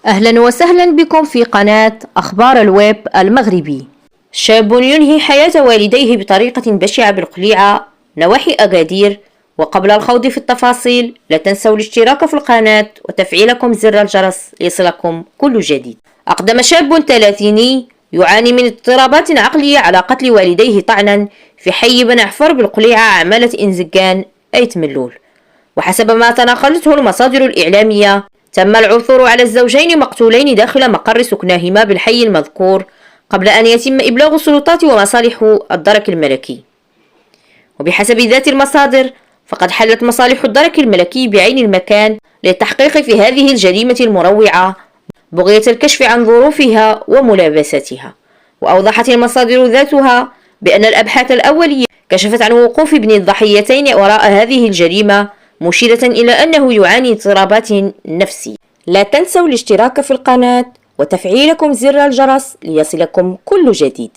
أهلا وسهلا بكم في قناة أخبار الويب المغربي. شاب ينهي حياة والديه بطريقة بشعة بالقليعة نواحي أكادير. وقبل الخوض في التفاصيل لا تنسوا الاشتراك في القناة وتفعيلكم زر الجرس ليصلكم كل جديد. أقدم شاب ثلاثيني يعاني من اضطرابات عقلية على قتل والديه طعنا في حي بن عفر بالقليعة عمالة إنزكان أيت ملول. وحسب ما تناقلته المصادر الإعلامية تم العثور على الزوجين مقتولين داخل مقر سكناهما بالحي المذكور قبل أن يتم إبلاغ السلطات ومصالح الدرك الملكي. وبحسب ذات المصادر فقد حلت مصالح الدرك الملكي بعين المكان للتحقيق في هذه الجريمة المروعة بغية الكشف عن ظروفها وملابستها. وأوضحت المصادر ذاتها بأن الأبحاث الأولية كشفت عن وقوف ابن الضحيتين وراء هذه الجريمة، مشيرة إلى أنه يعاني اضطرابات نفسية. لا تنسوا الاشتراك في القناة وتفعيلكم زر الجرس ليصلكم كل جديد.